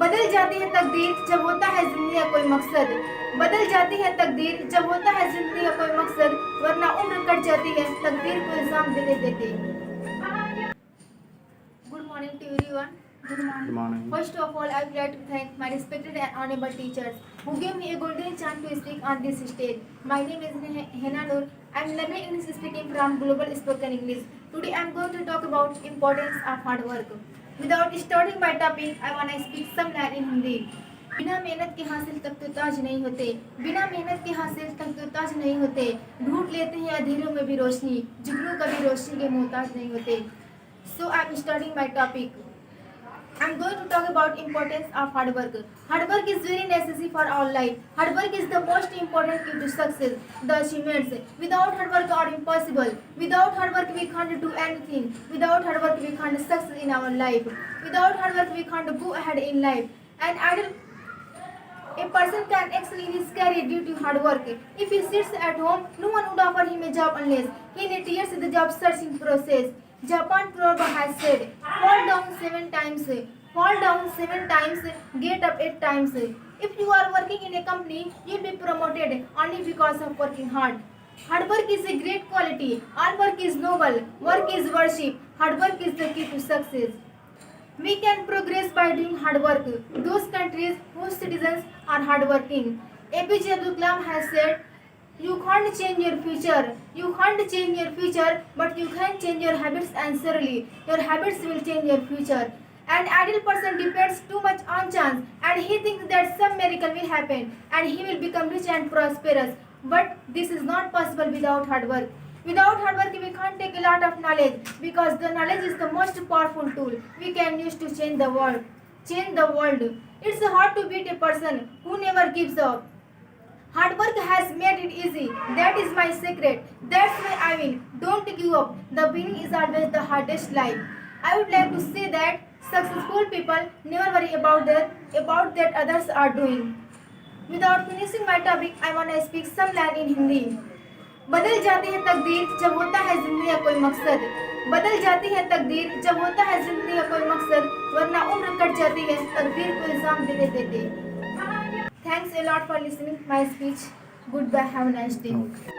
बदल जाती है तकदीर जब होता है जिंदगी का कोई मकसद। बदल जाती है तकदीर जब होता है जिंदगी का कोई मकसद, वरना उम्र कट जाती है तकदीर को इल्जाम देते देते। Good morning to everyone. Good morning. First of all, I would like to thank my respected and honorable teachers who gave me a golden chance to speak on this stage. My name is Hena Noor. I am learning English speaking from Global Spoken English. Today I am going to talk about importance of hard work. Without starting my topic, I want to speak some line in Hindi. बिना मेहनत के हासिल तक तो ताज नहीं होते, बिना मेहनत के हासिल तक तो ताज नहीं होते। ढूंढ लेते हैं अंधेरों में भी रोशनी, जुगनू कभी रोशनी के मोहताज नहीं होते। So I am starting my topic. I am going to talk about importance of hard work. Hard work is very necessary for our life. Hard work is the most important key to success. The achievements without hard work are impossible. Without hard work we can't do anything. Without hard work we can't succeed in our life. Without hard work we can't go ahead in life. A person can excel in his career due to hard work. If he sits at home, no one would offer him a job unless he initiates the job searching process. Japan proverb has said, fall down 7 times, get up 8 times. If you are working in a company, you'll be promoted only because of working hard. Hard work is a great quality. All work is noble. Work is worship. Hard work is the key to success. We can progress by doing hard work. Those countries whose citizens are hardworking. APJ Abdul Kalam has said, you can't change your future. You can't change your future, but you can change your habits, and surely your habits will change your future. An idle person depends too much on chance, and he thinks that some miracle will happen and he will become rich and prosperous. But this is not possible without hard work. Without hard work, we can't take a lot of knowledge, because the knowledge is the most powerful tool we can use to change the world. It's hard to beat a person who never gives up. Hard work has made it easy. That is my secret. That's why I win. Don't give up. The winning is always the hardest life. I would like to say that successful people never worry about that others are doing. Without finishing my topic, I want to speak some line in Hindi. बदल जाती है तकदीर जब होता है जिंदगी का कोई मकसद। बदल जाती है तकदीर जब होता है जिंदगी का कोई मकसद, वरना उम्र कट जाती है तकदीर को इल्जाम देते देते। Thanks a lot for listening my speech. Goodbye. Have a nice day. Okay.